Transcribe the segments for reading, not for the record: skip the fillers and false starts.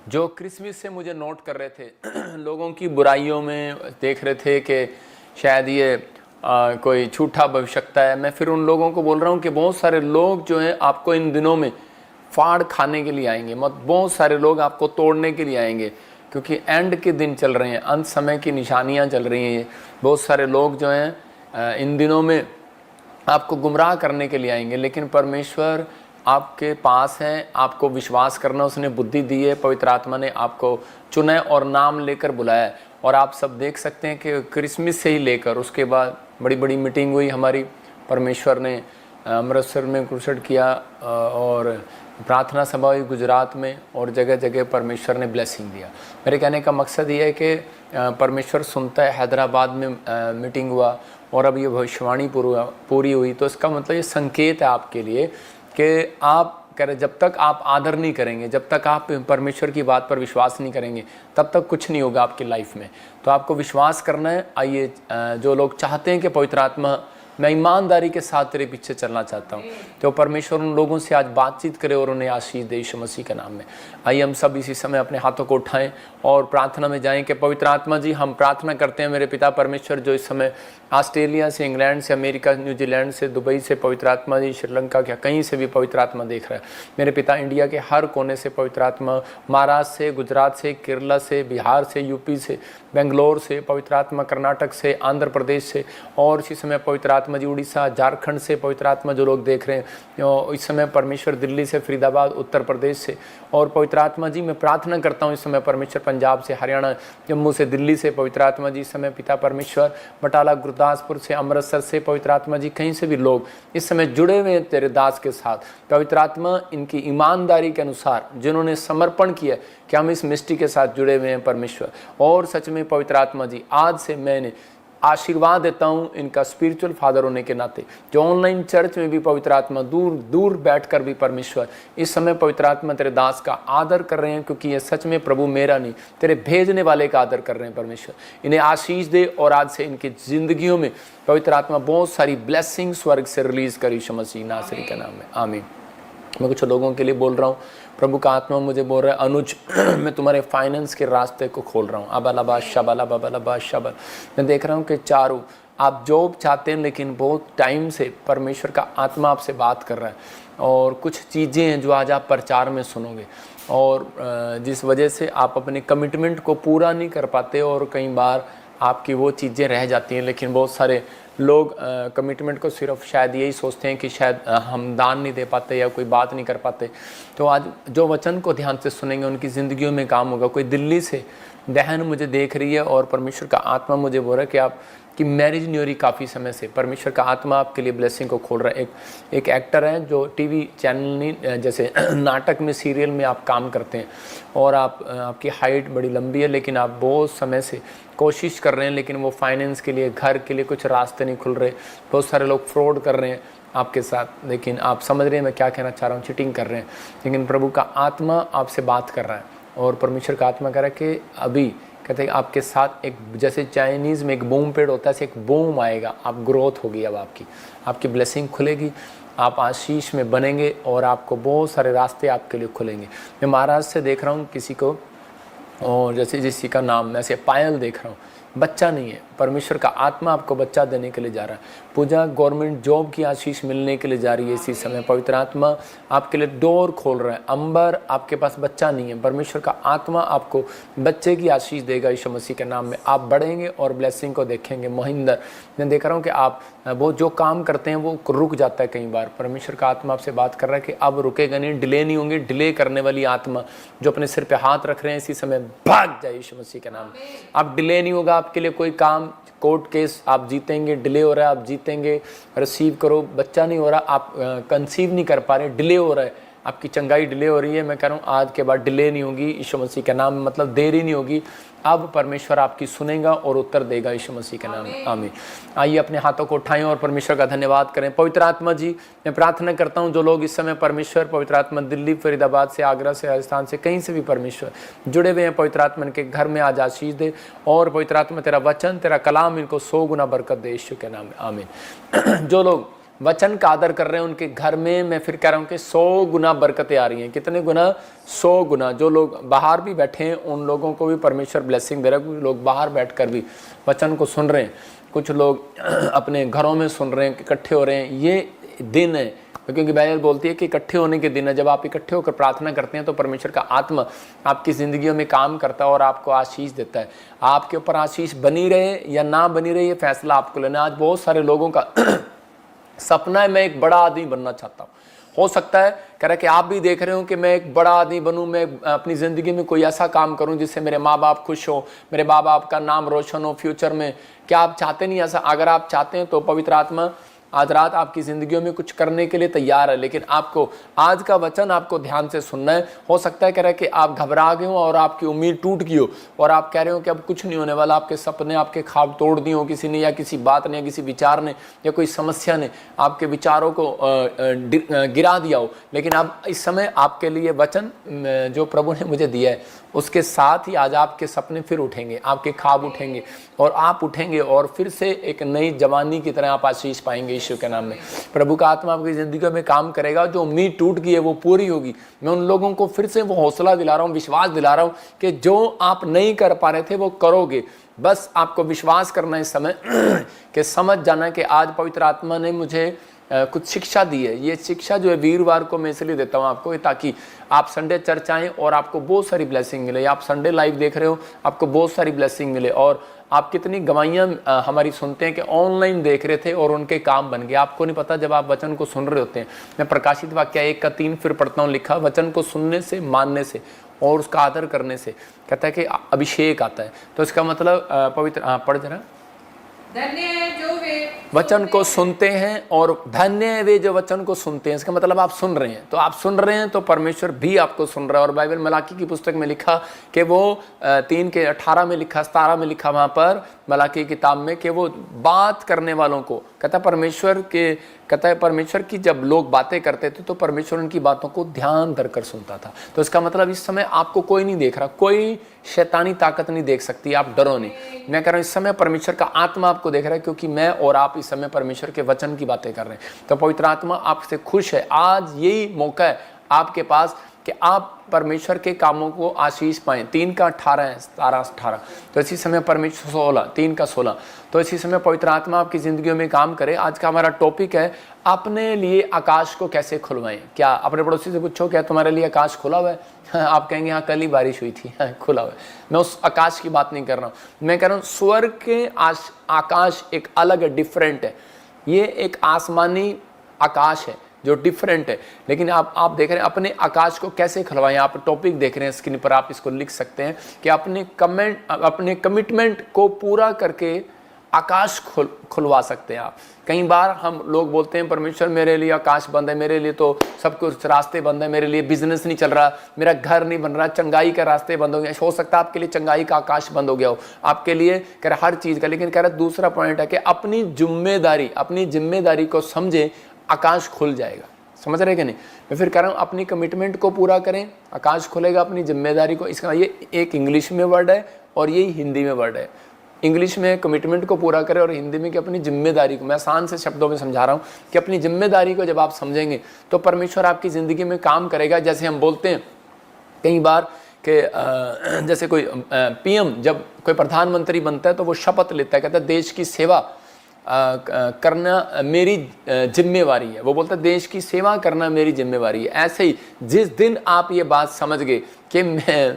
जो क्रिसमस से मुझे नोट कर रहे थे लोगों की बुराइयों में देख रहे थे कि शायद ये कोई झूठा भविष्यता है। मैं फिर उन लोगों को बोल रहा हूँ कि बहुत सारे लोग जो हैं आपको इन दिनों में फाड़ खाने के लिए आएंगे, बहुत सारे लोग आपको तोड़ने के लिए आएंगे, क्योंकि एंड के दिन चल रहे हैं, अंत समय की निशानियाँ चल रही हैं। बहुत सारे लोग जो हैं इन दिनों में आपको गुमराह करने के लिए आएंगे, लेकिन परमेश्वर आपके पास है। आपको विश्वास करना उसने बुद्धि दी है, पवित्र आत्मा ने आपको चुना है और नाम लेकर बुलाया है। और आप सब देख सकते हैं कि क्रिसमस से ही लेकर उसके बाद बड़ी बड़ी मीटिंग हुई हमारी। परमेश्वर ने अमृतसर में क्रूसेड किया और प्रार्थना सभा हुई गुजरात में, और जगह जगह परमेश्वर ने ब्लेसिंग दिया। मेरे कहने का मकसद ये है कि परमेश्वर सुनता है। हैदराबाद में मीटिंग हुआ और अब ये भविष्यवाणी पूरी हुई, तो इसका मतलब ये संकेत है आपके लिए कि आप कह रहे जब तक आप आदर नहीं करेंगे, जब तक आप परमेश्वर की बात पर विश्वास नहीं करेंगे, तब तक कुछ नहीं होगा आपकी लाइफ में। तो आपको विश्वास करना है। आइए, जो लोग चाहते हैं कि पवित्र आत्मा मैं ईमानदारी के साथ तेरे पीछे चलना चाहता हूँ, तो परमेश्वर उन लोगों से आज बातचीत करे और उन्हें आशीष दे यीशु मसीह के नाम में। आइए हम सब इसी समय अपने हाथों को उठाएं और प्रार्थना में जाएं कि पवित्र आत्मा जी, हम प्रार्थना करते हैं मेरे पिता परमेश्वर, जो इस समय ऑस्ट्रेलिया से, इंग्लैंड से, अमेरिका, न्यूजीलैंड से, दुबई से पवित्र आत्मा जी, श्रीलंका के कहीं से भी पवित्र आत्मा देख रहा है मेरे पिता, इंडिया के हर कोने से पवित्र आत्मा, महाराष्ट्र से, गुजरात से, केरला से, बिहार से, यूपी से, बेंगलोर से पवित्र आत्मा, कर्नाटक से, आंध्र प्रदेश से, और इसी समय पवित्र आत्मा जी उड़ीसा, झारखंड से पवित्र आत्मा जो लोग देख रहे हैं इस समय परमेश्वर, दिल्ली से, फरीदाबाद, उत्तर प्रदेश से, और पवित्र आत्मा जी मैं प्रार्थना करता हूँ इस समय परमेश्वर पंजाब से, हरियाणा, जम्मू से, दिल्ली से पवित्र आत्मा जी इस समय पिता परमेश्वर, बटाला, गुरदासपुर से, अमृतसर से पवित्र आत्मा जी, कहीं से भी लोग इस समय जुड़े हुए हैं तेरे दास के साथ। पवित्र आत्मा इनकी ईमानदारी के अनुसार जिन्होंने समर्पण किया कि हम इस मिस्ट्री के साथ जुड़े हुए हैं परमेश्वर, और सच में पवित्र आत्मा जी आज से मैंने आशीर्वाद देता हूँ इनका स्पिरिचुअल फादर होने के नाते, जो ऑनलाइन चर्च में भी पवित्र आत्मा दूर दूर बैठकर भी परमेश्वर इस समय पवित्र आत्मा तेरे दास का आदर कर रहे हैं, क्योंकि ये सच में प्रभु मेरा नहीं तेरे भेजने वाले का आदर कर रहे हैं। परमेश्वर इन्हें आशीष दे और आज से इनकी जिंदगियों में पवित्र आत्मा बहुत सारी ब्लेसिंग स्वर्ग से रिलीज करी यीशु मसीह नासरी के नाम में, आमीन। मैं कुछ लोगों के लिए बोल रहा हूँ, प्रभु का आत्मा मुझे बोल रहा है, अनुज मैं तुम्हारे फाइनेंस के रास्ते को खोल रहा हूँ। अबालाबा शबाला बबालाबा शबल, मैं देख रहा हूँ कि चारों आप जॉब चाहते हैं, लेकिन बहुत टाइम से परमेश्वर का आत्मा आपसे बात कर रहा है, और कुछ चीज़ें हैं जो आज आप प्रचार में सुनोगे, और जिस वजह से आप अपने कमिटमेंट को पूरा नहीं कर पाते, और कई बार आपकी वो चीज़ें रह जाती हैं। लेकिन बहुत सारे लोग कमिटमेंट को सिर्फ शायद यही सोचते हैं कि शायद हम दान नहीं दे पाते या कोई बात नहीं कर पाते। तो आज जो वचन को ध्यान से सुनेंगे उनकी ज़िंदगियों में काम होगा। कोई दिल्ली से बहन मुझे देख रही है और परमेश्वर का आत्मा मुझे बोल रहा है कि आपकी मैरिज नहीं हो रही काफ़ी समय से, परमेश्वर का आत्मा आपके लिए ब्लेसिंग को खोल रहा है। एक एक्टर है जो टीवी चैनल जैसे नाटक में, सीरियल में आप काम करते हैं, और आपकी हाइट बड़ी लंबी है, लेकिन आप बहुत समय से कोशिश कर रहे हैं, लेकिन वो फाइनेंस के लिए, घर के लिए कुछ रास्ते नहीं खुल रहे। बहुत सारे लोग फ्रॉड कर रहे हैं आपके साथ, लेकिन आप समझ रहे हैं मैं क्या कहना चाह रहा हूँ, चीटिंग कर रहे हैं। लेकिन प्रभु का आत्मा आपसे बात कर रहा है, और परमेश्वर का आत्मा कह रहा है कि अभी कहते हैं आपके साथ एक, जैसे चाइनीज़ में एक बूम पेड़ होता है, ऐसे एक बूम आएगा, आप ग्रोथ होगी, अब आपकी ब्लेसिंग खुलेगी, आप आशीष में बनेंगे, और आपको बहुत सारे रास्ते आपके लिए खुलेंगे। मैं महाराष्ट्र से देख रहा हूँ किसी को, और जैसे जिसी का नाम मैं ऐसे पायल देख रहा हूँ, बच्चा नहीं है, परमेश्वर का आत्मा आपको बच्चा देने के लिए जा रहा है। पूजा गवर्नमेंट जॉब की आशीष मिलने के लिए जा रही है इसी समय, पवित्र आत्मा आपके लिए डोर खोल रहा है। अंबर आपके पास बच्चा नहीं है, परमेश्वर का आत्मा आपको बच्चे की आशीष देगा यीशु मसीह के नाम में। आप बढ़ेंगे और ब्लेसिंग को देखेंगे। मोहिंदर, मैं देख रहा हूँ कि आप वो जो काम करते हैं वो रुक जाता है कई बार, परमेश्वर का आत्मा आपसे बात कर रहा है कि अब रुकेगा नहीं, डिले नहीं होंगे। डिले करने वाली आत्मा जो अपने सिर पे हाथ रख रहे हैं इसी समय भाग जाए यीशु मसीह के नाम। अब डिले नहीं होगा आपके लिए कोई काम, कोर्ट केस आप जीतेंगे, डिले हो रहा है आप जीतेंगे। रिसीव करो, बच्चा नहीं हो रहा, आप कंसीव नहीं कर पा रहे, डिले हो रहा है, आपकी चंगाई डिले हो रही है, मैं कह रहा हूँ आज के बाद डिले नहीं होगी यीशु मसीह के नाम, मतलब देरी नहीं होगी। अब परमेश्वर आपकी सुनेगा और उत्तर देगा यीशु मसीह के नाम में, आमीन। आइए अपने हाथों को उठाएं और परमेश्वर का धन्यवाद करें। पवित्र आत्मा जी, मैं प्रार्थना करता हूं जो लोग इस समय परमेश्वर, पवित्र आत्मा दिल्ली, फरीदाबाद से, आगरा से, राजस्थान से, कहीं से भी परमेश्वर जुड़े हुए हैं, पवित्र आत्मा इनके घर में आज आशीष दे, और पवित्र आत्मा तेरा वचन, तेरा कलाम इनको 100 गुना बरकत दे यीशु के नाम में, आमीन। जो लोग वचन का आदर कर रहे हैं, उनके घर में मैं फिर कह रहा हूँ कि 100 गुना बरकतें आ रही हैं। कितने गुना? 100 गुना। जो लोग बाहर भी बैठे हैं उन लोगों को भी परमेश्वर ब्लेसिंग दे रहा है, कुछ लोग बाहर बैठकर भी वचन को सुन रहे हैं, कुछ लोग अपने घरों में सुन रहे हैं, इकट्ठे हो रहे हैं। ये दिन है, क्योंकि बाइबल बोलती है कि इकट्ठे होने के दिन है। जब आप इकट्ठे होकर प्रार्थना करते हैं तो परमेश्वर का आत्मा आपकी ज़िंदगियों में काम करता है और आपको आशीष देता है। आपके ऊपर आशीष बनी रहे या ना बनी रहे, ये फैसला आपको लेना है। आज बहुत सारे लोगों का सपना है, मैं एक बड़ा आदमी बनना चाहता हूँ। हो सकता है कह रहा कि आप भी देख रहे हो कि मैं एक बड़ा आदमी बनूं, मैं अपनी ज़िंदगी में कोई ऐसा काम करूं जिससे मेरे माँ बाप खुश हो, मेरे माँ बाप का नाम रोशन हो फ्यूचर में। क्या आप चाहते नहीं ऐसा? अगर आप चाहते हैं तो पवित्र आत्मा आज रात आपकी ज़िंदगियों में कुछ करने के लिए तैयार है, लेकिन आपको आज का वचन आपको ध्यान से सुनना है। हो सकता है कह रहा है कि आप घबरा गए हो और आपकी उम्मीद टूट गई हो और आप कह रहे हो कि अब कुछ नहीं होने वाला। आपके सपने, आपके ख्वाब तोड़ दिए हो किसी ने, या किसी बात ने, या किसी विचार ने, या कोई समस्या ने आपके विचारों को गिरा दिया हो। लेकिन अब इस समय आपके लिए वचन जो प्रभु ने मुझे दिया है, उसके साथ ही आज आपके सपने फिर उठेंगे, आपके ख्वाब उठेंगे और आप उठेंगे और फिर से एक नई जवानी की तरह आप आशीष पाएंगे यीशु के नाम में। प्रभु का आत्मा आपकी ज़िंदगी में काम करेगा। जो उम्मीद टूट गई है वो पूरी होगी। मैं उन लोगों को फिर से वो हौसला दिला रहा हूँ, विश्वास दिला रहा हूँ कि जो आप नहीं कर पा रहे थे वो करोगे। बस आपको विश्वास करना है इस समय कि समझ जाना कि आज पवित्र आत्मा ने मुझे कुछ शिक्षा दी है। ये शिक्षा जो है वीरवार को मैं इसलिए देता हूँ आपको, ताकि आप संडे चर्च आएँ और आपको बहुत सारी ब्लेसिंग मिले। आप संडे लाइव देख रहे हो, आपको बहुत सारी ब्लेसिंग मिले। और आप कितनी गवाहियाँ हमारी सुनते हैं कि ऑनलाइन देख रहे थे और उनके काम बन गए। आपको नहीं पता, जब आप वचन को सुन रहे होते हैं। मैं प्रकाशित वाक्य 1:3 फिर पढ़ता हूँ, लिखा वचन को सुनने से, मानने से और उसका आदर करने से कहता है कि अभिषेक आता है। तो इसका मतलब पवित्र पढ़ जरा, धन्य है जो वे वचन को सुनते हैं और धन्य है वे जो वचन को सुनते हैं। इसका मतलब आप सुन रहे हैं, तो आप सुन रहे हैं तो परमेश्वर भी आपको सुन रहा है। और बाइबल मलाकी की पुस्तक में लिखा कि वो 3:18 में लिखा, 17 में लिखा वहाँ पर मलाकी किताब में कि वो बात करने वालों को कहता है परमेश्वर की जब लोग बातें करते थे तो परमेश्वर उनकी बातों को ध्यान धरकर सुनता था। तो इसका मतलब इस समय आपको कोई नहीं देख रहा, कोई शैतानी ताकत नहीं देख सकती, आप डरो नहीं। मैं कह रहा हूँ इस समय परमेश्वर का आत्मा आपको देख रहा है, क्योंकि मैं और आप इस समय परमेश्वर के वचन की बातें कर रहे हैं। तो पवित्र आत्मा आपसे खुश है। आज यही मौका है आपके पास कि आप परमेश्वर के कामों को आशीष पाएं। 3:18 है, 17-18। तो इसी समय परमेश्वर 3:16। तो इसी समय पवित्र आत्मा आपकी ज़िंदगियों में काम करे। आज का हमारा टॉपिक है अपने लिए आकाश को कैसे खुलवाएं। क्या अपने पड़ोसी से पूछो, क्या तुम्हारे लिए आकाश खुला हुआ है? आप कहेंगे हाँ कल ही बारिश हुई थी, खुला हुआ है। मैं उस आकाश की बात नहीं कर रहा हूँ, मैं कह रहा हूँ स्वर्ग के आकाश एक अलग है, डिफरेंट है। ये एक आसमानी आकाश है जो डिफरेंट है। लेकिन आप देख रहे हैं अपने आकाश को कैसे खुलवाएं। आप टॉपिक देख रहे हैं स्क्रीन पर, आप इसको लिख सकते हैं कि अपने कमिटमेंट को पूरा करके आकाश खुलवा सकते हैं आप। कई बार हम लोग बोलते हैं परमेश्वर मेरे लिए आकाश बंद है, मेरे लिए तो सब कुछ रास्ते बंद है, मेरे लिए बिजनेस नहीं चल रहा, मेरा घर नहीं बन रहा, चंगाई का रास्ते बंद हो गया। हो सकता है आपके लिए चंगाई का आकाश बंद हो गया हो, आपके लिए कह रहा हर चीज़ का। लेकिन कह रहा दूसरा पॉइंट है कि अपनी जिम्मेदारी को समझे, आकाश खुल जाएगा। समझ रहे कि नहीं? मैं फिर कह रहा हूँ अपनी कमिटमेंट को पूरा करें, आकाश खुलेगा। अपनी जिम्मेदारी को, इसका ये एक इंग्लिश में वर्ड है और यही हिंदी में वर्ड है। इंग्लिश में कमिटमेंट को पूरा करें और हिंदी में कि अपनी जिम्मेदारी को। मैं आसान से शब्दों में समझा रहा हूँ कि अपनी जिम्मेदारी को जब आप समझेंगे तो परमेश्वर आपकी ज़िंदगी में काम करेगा। जैसे हम बोलते हैं कई बार कि जैसे कोई PM जब कोई प्रधानमंत्री बनता है तो वो शपथ लेता है, कहता है देश की सेवा करना मेरी जिम्मेवारी है। वो बोलता है देश की सेवा करना मेरी जिम्मेवारी है। ऐसे ही जिस दिन आप ये बात समझ गए कि मैं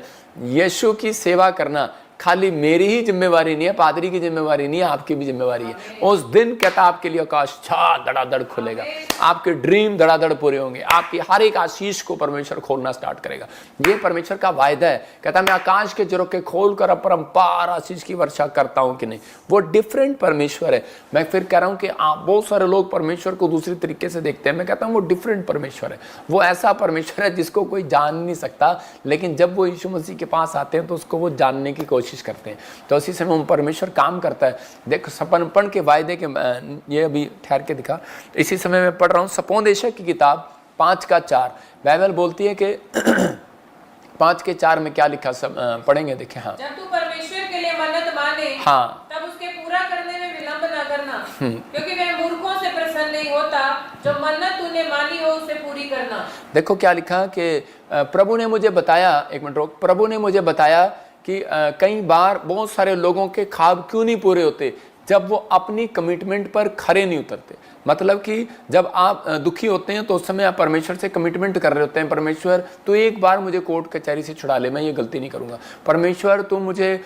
यीशु की सेवा करना खाली मेरी ही जिम्मेवारी नहीं है, पादरी की जिम्मेवारी नहीं है, आपकी भी जिम्मेवारी है, उस दिन कहता आपके लिए आकाश धड़ाधड़ खुलेगा, आपके ड्रीम धड़ाधड़ पूरे होंगे, आपकी हर एक आशीष को परमेश्वर खोलना स्टार्ट करेगा। ये परमेश्वर का वायदा है। कहता मैं आकाश के झरोखे खोलकर अपरंपार आशीष की वर्षा करता हूं कि नहीं। वो डिफरेंट परमेश्वर है। मैं फिर कह रहा हूं कि आप बहुत सारे लोग परमेश्वर को दूसरी तरीके से देखते हैं। मैं कहता हूं वो डिफरेंट परमेश्वर है। वो ऐसा परमेश्वर है जिसको कोई जान नहीं सकता, लेकिन जब वो यीशु मसीह के पास आते हैं तो उसको वो जानने की कोशिश करते हैं। तो इसी समय वो परमेश्वर काम करता है। देखो सपनपन के वायदे के, ये अभी ठहर के दिखा। इसी समय मैं पढ़ रहा हूँ सपोदेशक की किताब 5:4। बाइबल बोलती है कि 5:4 में क्या लिखा, सब पढ़ेंगे, देखें। हाँ, जब तू परमेश्वर के लिए मन्नत माने, हाँ, तब उसके पूरा करने में विलंब न करना, क्योंकि वह मूर्खों से प्रसन्न पसंद नहीं होता, जो मन्नत तूने मानी हो उसे पूरी करना। देखो क्या लिखा कि प्रभु ने मुझे बताया, एक मिनट रोक, प्रभु ने मुझे बताया कि कई बार बहुत सारे लोगों के ख्वाब क्यों नहीं पूरे होते, जब वो अपनी कमिटमेंट पर खरे नहीं उतरते। मतलब कि जब आप दुखी होते हैं तो उस समय आप परमेश्वर से कमिटमेंट कर रहे होते हैं, परमेश्वर तू एक बार मुझे कोर्ट कचहरी से छुड़ा ले, मैं ये गलती नहीं करूँगा, परमेश्वर तू मुझे,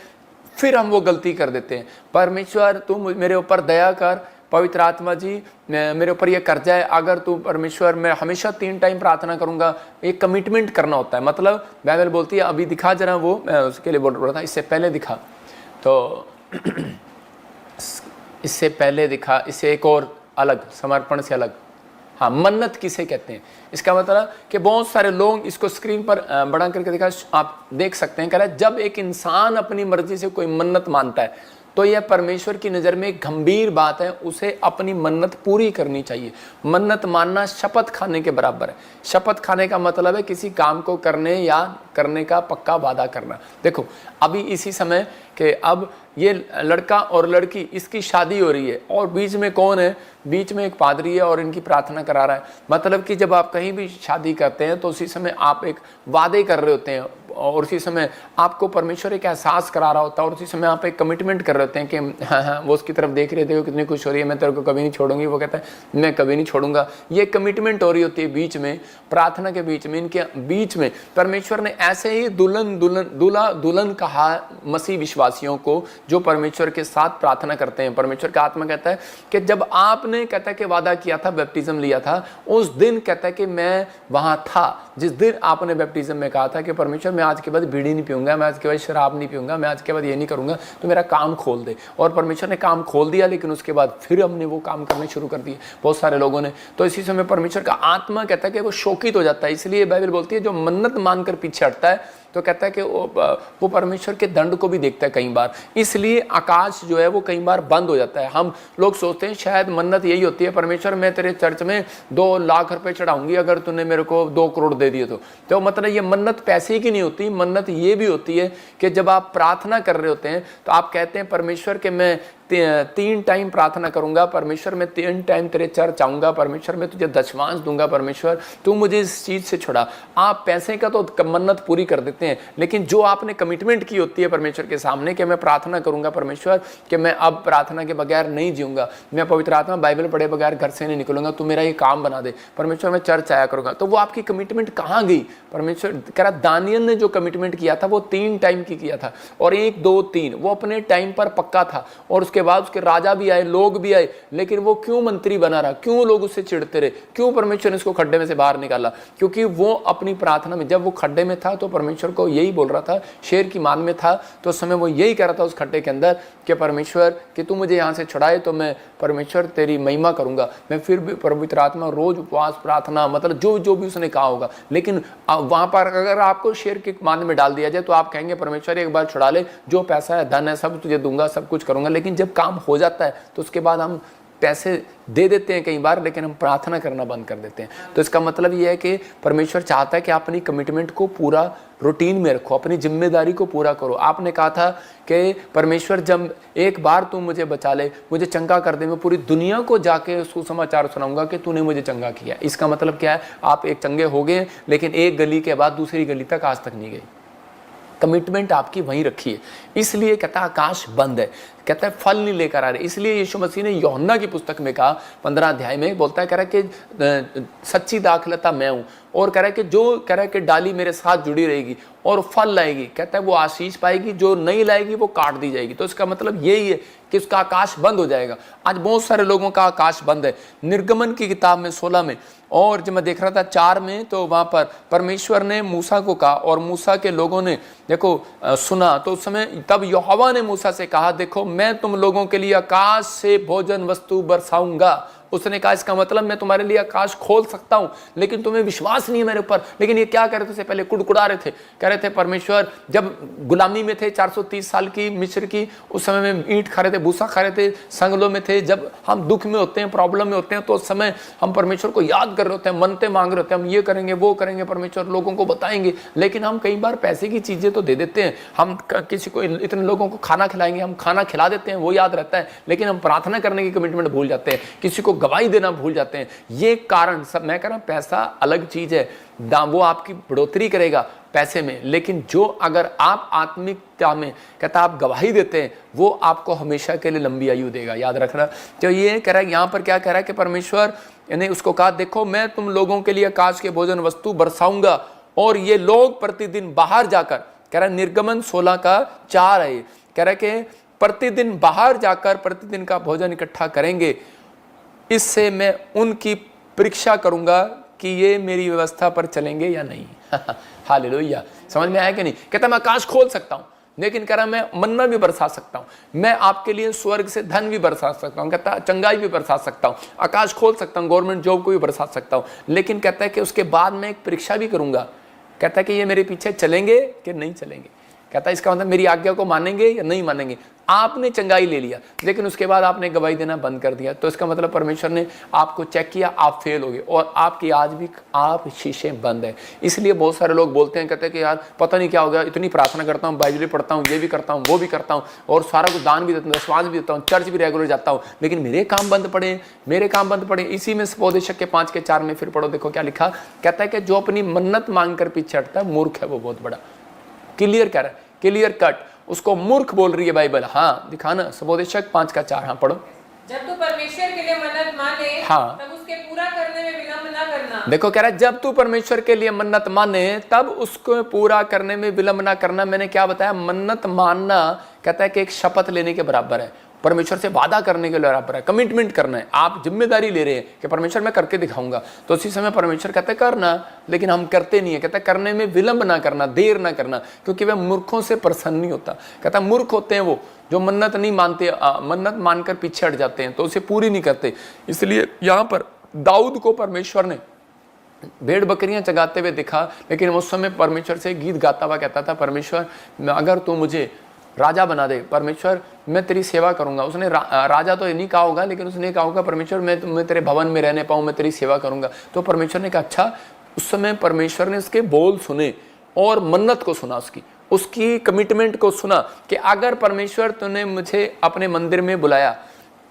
फिर हम वो गलती कर देते हैं, परमेश्वर तू मेरे ऊपर दया कर, पवित्र आत्मा जी मेरे ऊपर ये कर जाए, अगर तू परमेश्वर, मैं हमेशा 3 टाइम प्रार्थना करूंगा। एक कमिटमेंट करना होता है। मतलब बाइबल बोलती है, अभी दिखा जरा वो, मैं उसके लिए बोल रहा था, इससे पहले दिखा तो इससे पहले दिखा, इससे एक और अलग, समर्पण से अलग, हाँ, मन्नत किसे कहते हैं। इसका मतलब कि बहुत सारे लोग, इसको स्क्रीन पर बड़ा करके दिखा, आप देख सकते हैं, कह रहा है जब एक इंसान अपनी मर्जी से कोई मन्नत मानता है तो यह परमेश्वर की नज़र में एक गंभीर बात है, उसे अपनी मन्नत पूरी करनी चाहिए। मन्नत मानना शपथ खाने के बराबर है। शपथ खाने का मतलब है किसी काम को करने या करने का पक्का वादा करना। देखो अभी इसी समय कि अब ये लड़का और लड़की, इसकी शादी हो रही है और बीच में कौन है, बीच में एक पादरी है और इनकी प्रार्थना करा रहा है। मतलब कि जब आप कहीं भी शादी करते हैं तो उसी समय आप एक वादे कर रहे होते हैं और उसी समय आपको परमेश्वर एक एहसास करा रहा होता है और उसी समय आप एक कमिटमेंट कर रहे होते हैं कि हाँ हाँ, वो उसकी तरफ देख रहे थे, वो कितनी खुश हो रही है, मैं तेरे को कभी नहीं छोड़ूंगी, वो कहता है मैं कभी नहीं छोड़ूंगा। ये कमिटमेंट हो रही होती है बीच में, प्रार्थना के बीच में, इनके बीच में। परमेश्वर ने ऐसे ही दुल्हन कहा मसीह विश्वासियों को जो परमेश्वर के साथ प्रार्थना करते हैं। परमेश्वर का आत्मा कहता है कि जब आपने, कहता है कि वादा किया था, बैप्टिज्म लिया था, उस दिन कहता है कि मैं वहां था जिस दिन आपने बैप्टिज्म में कहा था कि परमेश्वर मैं आज के बाद बीड़ी नहीं पीऊंगा, मैं आज के बाद शराब नहीं पीऊंगा, मैं आज के बाद ये नहीं करूंगा, तो मेरा काम खोल दे। और परमेश्वर ने काम खोल दिया, लेकिन उसके बाद फिर हमने वो काम करने शुरू कर दिए बहुत सारे लोगों ने। तो इसी समय परमेश्वर का आत्मा कहता है कि वो शोकित हो जाता है। इसलिए बाइबल बोलती है जो मन्नत मानकर पीछे हटता है तो कहता है कि वो परमेश्वर के दंड को भी देखता है कई बार। इसलिए आकाश जो है वो कई बार बंद हो जाता है। हम लोग सोचते हैं शायद मन्नत यही होती है, परमेश्वर मैं तेरे चर्च में 2 लाख रुपए चढ़ाऊंगी अगर तूने मेरे को 2 करोड़ दे दिए तो मतलब ये मन्नत पैसे की नहीं होती। मन्नत ये भी होती है कि जब आप प्रार्थना कर रहे होते हैं तो आप कहते हैं परमेश्वर के मैं 3 टाइम प्रार्थना करूंगा, परमेश्वर मैं 3 टाइम तेरे चर्च आऊंगा, परमेश्वर मैं तुझे दशमांश दूंगा, परमेश्वर तू मुझे इस चीज से छुड़ा। आप पैसे का तो मन्नत पूरी कर देते हैं, लेकिन जो आपने कमिटमेंट की होती है परमेश्वर के सामने कि मैं प्रार्थना करूंगा परमेश्वर कि मैं अब प्रार्थना के बगैर नहीं जीऊंगा, मैं पवित्र आत्मा बाइबल पढ़े बगैर घर से नहीं निकलूंगा, तू मेरा ये काम बना दे, परमेश्वर मैं चर्च आया करूंगा, तो वो आपकी कमिटमेंट कहाँ गई। परमेश्वर कह रहा दानियल ने जो कमिटमेंट किया था वो 3 टाइम की किया था, और 1 2 3 वो अपने टाइम पर पक्का था। और उसके बाद उसके राजा भी आए, लोग भी आए, लेकिन वो क्यों मंत्री बना रहा, क्यों लोग उससे चिढ़ते रहे, क्यों परमेश्वर ने इसको खड्डे में से बाहर निकाला? क्योंकि वो अपनी प्रार्थना में, जब वो खड्डे में था तो परमेश्वर को यही बोल रहा था, शेर की मान में था तो उस समय वो यही कह रहा था उस खड्डे के अंदर कि परमेश्वर कि तू मुझे यहाँ से छुड़ाए तो मैं परमेश्वर तेरी महिमा करूंगा। मैं फिर भी पवित्र आत्मा रोज उपवास प्रार्थना, मतलब जो भी उसने कहा होगा। लेकिन वहां पर अगर आपको शेर के मान में डाल दिया जाए तो आप कहेंगे परमेश्वर एक बार छुड़ा ले, जो पैसा है धन है सब तुझे दूंगा, सब कुछ करूंगा। लेकिन जब काम हो जाता है तो उसके बाद हम पैसे दे देते हैं कई बार, लेकिन हम प्रार्थना करना बंद कर देते हैं। तो इसका मतलब यह है कि परमेश्वर चाहता है कि आप अपनी कमिटमेंट को पूरा रूटीन में रखो, अपनी जिम्मेदारी को पूरा करो। आपने कहा था कि परमेश्वर जब एक बार तू मुझे बचा ले, मुझे चंगा कर दे, मैं पूरी दुनिया को जाके उसको समाचार सुनाऊंगा कि तूने मुझे चंगा किया। इसका मतलब क्या है? आप एक चंगे हो गए, लेकिन एक गली के बाद दूसरी गली तक आज तक नहीं गई। कमिटमेंट आपकी वहीं रखी है। इसलिए कहता है आकाश बंद है, कहता है फल नहीं लेकर आ रहे। इसलिए यीशु मसीह ने यूहन्ना की पुस्तक में कहा 15 अध्याय में बोलता है, कह रहा है कि सच्ची दाखलता मैं हूं, और कह रहा है कि जो कह रहा है कि डाली मेरे साथ जुड़ी रहेगी और फल लाएगी, कहता है वो आशीष पाएगी, जो नहीं लाएगी वो काट दी जाएगी। तो इसका मतलब यही है कि उसका आकाश बंद हो जाएगा। आज बहुत सारे लोगों का आकाश बंद है। निर्गमन की किताब में 16 में, और जब मैं देख रहा था 4 में, तो वहां पर परमेश्वर ने मूसा को कहा और मूसा के लोगों ने देखो सुना। तो उस समय तब यहोवा ने मूसा से कहा, देखो मैं तुम लोगों के लिए आकाश से भोजन वस्तु बरसाऊंगा। उसने कहा इसका मतलब मैं तुम्हारे लिए आकाश खोल सकता हूं, लेकिन तुम्हें विश्वास नहीं है मेरे ऊपर। लेकिन ये क्या कर रहे थे? पहले कुड़कुड़ा रहे थे, कह रहे थे परमेश्वर जब गुलामी में थे 430 साल की मिस्र की, उस समय में ईंट खा रहे थे, भूसा खा रहे थे, संगलों में थे। जब हम दुख में होते हैं, प्रॉब्लम में होते हैं, तो उस समय हम परमेश्वर को याद कर रहे होते हैं, मनते मांग रहे होते हैं, हम ये करेंगे वो करेंगे, परमेश्वर लोगों को बताएंगे। लेकिन हम कई बार पैसे की चीजें तो दे देते हैं, हम किसी को इतने लोगों को खाना खिलाएंगे, हम खाना खिला देते हैं, वो याद रहता है, लेकिन हम प्रार्थना करने की कमिटमेंट भूल जाते हैं। किसी को गवाही देना भूल जाते हैं। ये कारण सब, मैं कह रहा हूँ पैसा अलग चीज है, वो आपकी बढ़ोतरी करेगा पैसे में, लेकिन जो अगर आप आत्मिकता में कहता आप गवाही देते हैं, वो आपको हमेशा के लिए लंबी आयु देगा, याद रखना। तो ये कह रहा है यहाँ पर, क्या कह रहा है कि परमेश्वर ने उसको कहा, देखो मैं तुम लोगों के लिए आकाश के भोजन वस्तु बरसाऊंगा और ये लोग प्रतिदिन बाहर जाकर, कह रहा है निर्गमन 16:4 है, कह रहा है कि प्रतिदिन बाहर जाकर प्रतिदिन का भोजन इकट्ठा करेंगे, इससे मैं उनकी परीक्षा करूंगा कि ये मेरी व्यवस्था पर चलेंगे या नहीं। हालेलुया, समझ में आया कि नहीं? कहता मैं आकाश खोल सकता हूं, लेकिन कह रहा मैं मन्ना भी बरसा सकता हूं, मैं आपके लिए स्वर्ग से धन भी बरसा सकता हूं, कहता चंगाई भी बरसा सकता हूं, आकाश खोल सकता हूं, गवर्नमेंट जॉब को भी बरसा सकता हूं, लेकिन कहता है कि उसके बाद मैं एक परीक्षा भी करूंगा। कहता है कि ये मेरे पीछे चलेंगे कि नहीं चलेंगे। कहता है इसका मतलब मेरी आज्ञा को मानेंगे या नहीं मानेंगे। आपने चंगाई ले लिया, लेकिन उसके बाद आपने गवाही देना बंद कर दिया, तो इसका मतलब परमेश्वर ने आपको चेक किया, आप फेल हो गए और आपकी आज भी आप शीशे बंद है। इसलिए बहुत सारे लोग बोलते हैं, कहते हैं कि यार पता नहीं क्या हो गया, इतनी प्रार्थना करता हूँ, बाइबल पढ़ता हूँ, ये भी करता हूँ, वो भी करता हूँ, और सारा कुछ दान भी देता हूँ, दशमांश भी देता हूँ, चर्च भी रेगुलर जाता हूँ, लेकिन मेरे काम बंद पड़े, मेरे काम बंद पड़े। इसी में उपदेशक के 5:4 में फिर पढ़ो, देखो क्या लिखा। कहता है कि जो अपनी मन्नत मांग कर पीछे हटता है मूर्ख है, वो बहुत बड़ा क्लियर कह रहा है, क्लियर कट उसको मूर्ख बोल रही है बाइबल। हाँ दिखाना, सबोदेशक 5:4, हाँ पढ़ो। जब तू परमेश्वर के लिए मन्नत माने, हाँ, तब उसके पूरा करने में विलंब ना करना। देखो कह रहा है जब तू परमेश्वर के लिए मन्नत माने तब उसको पूरा करने में विलंब ना करना। मैंने क्या बताया, मन्नत मानना कहता है कि एक शपथ लेने के बराबर है, परमेश्वर से वादा करने के लिए बराबर है, कमिटमेंट करना है, आप जिम्मेदारी ले रहे हैं कि परमेश्वर मैं करके दिखाऊंगा। तो उसी समय परमेश्वर कहता है करना, लेकिन हम करते नहीं है। कहता है करने में विलंब ना करना, देर ना करना, क्योंकि वह मूर्खों से प्रसन्न नहीं होता। कहता है मूर्ख होते हैं वो जो मन्नत नहीं मानते, मन्नत मानकर पीछे हट जाते हैं तो उसे पूरी नहीं करते। इसलिए यहाँ पर दाऊद को परमेश्वर ने भेड़ बकरियां चगाते हुए दिखा, लेकिन उस समय परमेश्वर से गीत गाता हुआ कहता था, परमेश्वर अगर तू मुझे राजा बना दे, परमेश्वर मैं तेरी सेवा करूंगा। उसने राजा तो नहीं कहा होगा, लेकिन उसने कहा होगा परमेश्वर मैं तेरे भवन में रहने पाऊँ, मैं तेरी सेवा करूंगा। तो परमेश्वर ने कहा अच्छा। उस समय परमेश्वर ने उसके बोल सुने और मन्नत को सुना, उसकी कमिटमेंट को सुना कि अगर परमेश्वर तूने मुझे अपने मंदिर में बुलाया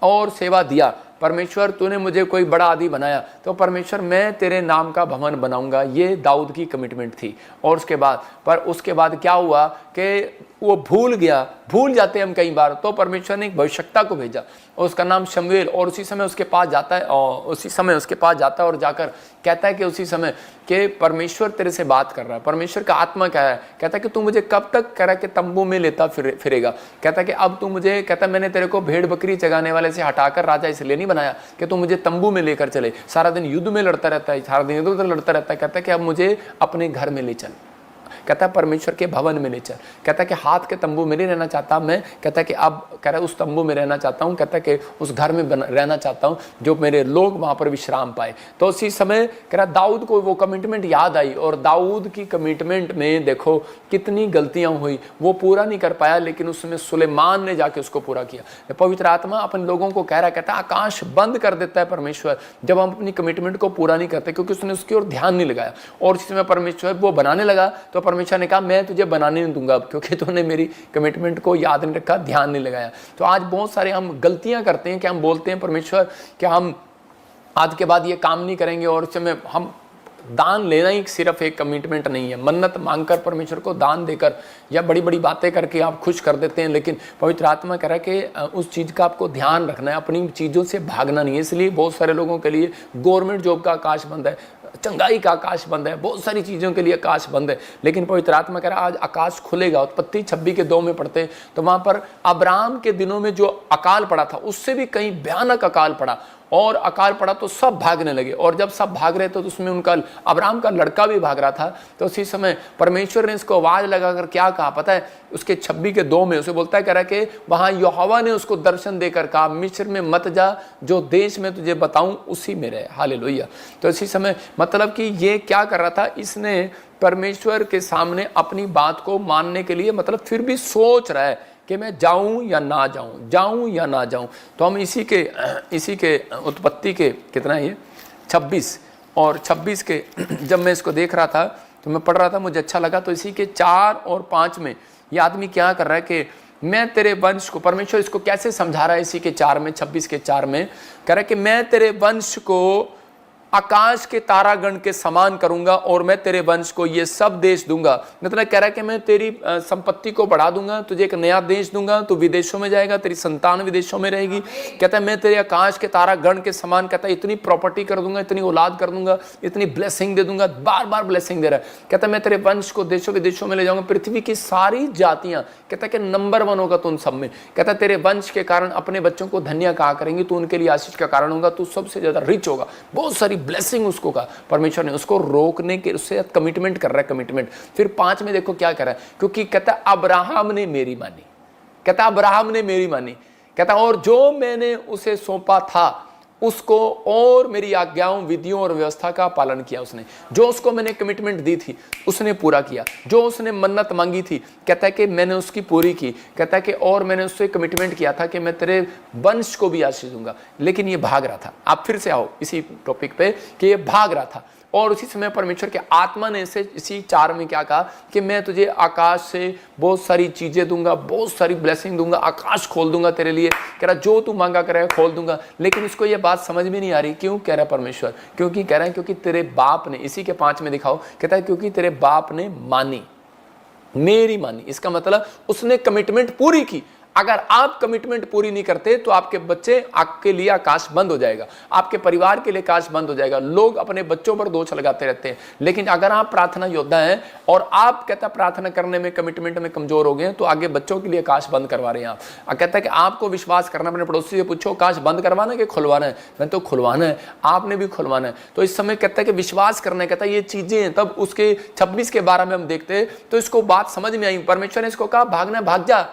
और सेवा दिया, परमेश्वर तूने मुझे कोई बड़ा आदि बनाया, तो परमेश्वर मैं तेरे नाम का भवन बनाऊंगा। ये दाऊद की कमिटमेंट थी। और उसके बाद क्या हुआ कि वो भूल जाते हैं हम कई बार, तो परमेश्वर ने एक भविष्यवक्ता को भेजा, उसका नाम शमूएल, और उसी समय उसके पास जाता है और जाकर कहता है कि उसी समय कि परमेश्वर तेरे से बात कर रहा है। परमेश्वर का आत्मा क्या है, कहता है कि तू मुझे कब तक कह रहा है कि तंबू में लेता फिरेगा। कहता है कि अब तू मुझे, कहता है मैंने तेरे को भेड़ बकरी चगाने वाले से हटाकर राजा इसलिए नहीं बनाया कि तू मुझे तंबू में लेकर चले, सारा दिन युद्ध में लड़ता रहता है, सारा दिन इधर उधर लड़ता रहता है। कहता है कि अब मुझे अपने घर में ले चल, कहता है परमेश्वर के भवन में ले चल। कहता है कि हाथ के तंबू में नहीं रहना चाहता मैं, कहता है कि अब कह रहा है उस तंबू में रहना चाहता हूँ, कहता है कि उस घर में रहना चाहता हूँ जो मेरे लोग वहाँ पर विश्राम पाए। तो उसी समय कह रहा दाऊद को वो कमिटमेंट याद आई, और दाऊद की कमिटमेंट में देखो कितनी गलतियाँ हुई, वो पूरा नहीं कर पाया, लेकिन उसमें सुलेमान ने जाके उसको पूरा किया। पवित्र आत्मा अपन लोगों को कह रहा, कहता है आकाश बंद कर देता है परमेश्वर जब हम अपनी कमिटमेंट को पूरा नहीं करते, क्योंकि उसने उसकी ओर ध्यान नहीं लगाया। और उसी समय परमेश्वर वो बनाने लगा, तो परमेश्वर ने कहा मैं तुझे बनाने नहीं दूंगा, क्योंकि तूने मेरी कमिटमेंट को याद नहीं रखा, ध्यान नहीं लगाया। तो आज बहुत सारे हम गलतियां करते हैं कि हम बोलते हैं परमेश्वर कि हम आज के बाद ये काम नहीं करेंगे, और उस समय हम दान लेना ही सिर्फ एक कमिटमेंट नहीं है। मन्नत मांगकर परमेश्वर को दान देकर या बड़ी बड़ी बातें करके आप खुश कर देते हैं, लेकिन पवित्र आत्मा कह रहा है कि उस चीज़ का आपको ध्यान रखना है, अपनी चीज़ों से भागना नहीं है। इसलिए बहुत सारे लोगों के लिए गवर्नमेंट जॉब का आकाश बंद है, चंगाई का आकाश बंद है, बहुत सारी चीज़ों के लिए आकाश बंद है, लेकिन पवित्र आत्मा कह रहा है आज आकाश खुलेगा। उत्पत्ति 26:2 में पढ़ते तो वहाँ पर अब्राहम के दिनों में जो अकाल पड़ा था उससे भी कहीं भयानक अकाल पड़ा, और अकाल पड़ा तो सब भागने लगे, और जब सब भाग रहे थे तो उसमें उनका अब्राहम का लड़का भी भाग रहा था। तो उसी समय परमेश्वर ने इसको आवाज़ लगाकर क्या कहा पता है, उसके 26:2 में उसे बोलता है, कह रहा है कि वहाँ यहोवा ने उसको दर्शन देकर कहा मिस्र में मत जा, जो देश में तुझे बताऊं उसी में रहे। हालेलुया। तो इसी समय मतलब कि ये क्या कर रहा था, इसने परमेश्वर के सामने अपनी बात को मानने के लिए मतलब फिर भी सोच रहा है कि मैं जाऊं या ना जाऊं। तो हम इसी के उत्पत्ति के कितना है ये 26 और 26 के जब मैं इसको देख रहा था तो मैं पढ़ रहा था, मुझे अच्छा लगा। तो इसी के 4 और 5 में ये आदमी क्या कर रहा है कि मैं तेरे वंश को, परमेश्वर इसको कैसे समझा रहा है इसी के 4 में, 26 के 4 में कह रहा है कि मैं तेरे वंश को आकाश के तारागण के समान करूंगा और मैं तेरे वंश को ये सब देश दूंगा। मतलब कह रहा है कि मैं तेरी संपत्ति को बढ़ा दूंगा, तुझे एक नया देश दूंगा, तू विदेशों में जाएगा, तेरी संतान विदेशों में रहेगी। कहता है मैं तेरे आकाश के तारागण के समान, कहता है इतनी प्रॉपर्टी कर दूंगा, इतनी औलाद कर दूंगा, इतनी ब्लेसिंग दे दूंगा, बार बार ब्लेसिंग दे रहा है। कहता है मैं तेरे वंश को देशों विदेशों में ले जाऊंगा, पृथ्वी की सारी जातियां, कहता है कि नंबर 1 होगा तू उन सब में। कहता है तेरे वंश के कारण अपने बच्चों को धन्य कहा करेंगे, तू उनके लिए आशीष का कारण होगा, तू सबसे ज्यादा रिच होगा। बहुत सारी ब्लेसिंग उसको कहा परमेश्वर ने, उसको रोकने के, उससे कमिटमेंट कर रहा है, कमिटमेंट। फिर 5 में देखो क्या कर रहा है, क्योंकि कहता अब्राहम ने मेरी मानी, कहता अब्राहम ने मेरी मानी, कहता और जो मैंने उसे सौंपा था उसको और मेरी आज्ञाओं, विधियों और व्यवस्था का पालन किया उसने। जो उसको मैंने कमिटमेंट दी थी उसने पूरा किया, जो उसने मन्नत मांगी थी कहता है कि मैंने उसकी पूरी की। कहता है कि और मैंने उससे कमिटमेंट किया था कि मैं तेरे वंश को भी आशीष दूंगा। लेकिन ये भाग रहा था, आप फिर से आओ इसी टॉपिक पे कि ये भाग रहा था। और उसी समय परमेश्वर के आत्मा ने इसी 4 में क्या कहा कि मैं तुझे आकाश से बहुत सारी चीजें दूंगा, बहुत सारी ब्लेसिंग दूंगा, आकाश खोल दूंगा तेरे लिए। कह रहा जो तू मांगा करेगा खोल दूंगा। लेकिन इसको ये बात समझ में नहीं आ रही, क्यों कह रहा है परमेश्वर, क्योंकि कह रहा है क्योंकि तेरे बाप ने, इसी के 5 में दिखाओ, कहता है क्योंकि तेरे बाप ने मानी, मेरी मानी। इसका मतलब उसने कमिटमेंट पूरी की। अगर आप कमिटमेंट पूरी नहीं करते तो आपके बच्चे, आपके लिए आकाश बंद हो जाएगा, आपके परिवार के लिए आकाश बंद हो जाएगा। लोग अपने बच्चों पर दोष लगाते रहते हैं, लेकिन अगर आप प्रार्थना योद्धा हैं और आप कहता प्रार्थना करने में, कमिटमेंट में कमजोर हो गए तो आगे बच्चों के लिए आकाश बंद करवा रहे हैं आप। कहता है कि आपको विश्वास करना, अपने पड़ोसी से पूछो आकाश बंद करवाना है कि खुलवाना है। मैं तो खुलवाना है, आपने भी खुलवाना है। तो इस समय कहता है कि विश्वास करना है, कहता है ये चीजें हैं। तब उसके 26 के 12 में हम देखते हैं तो इसको बात समझ में आई। परमेश्वर ने इसको कहा भागना भाग जा,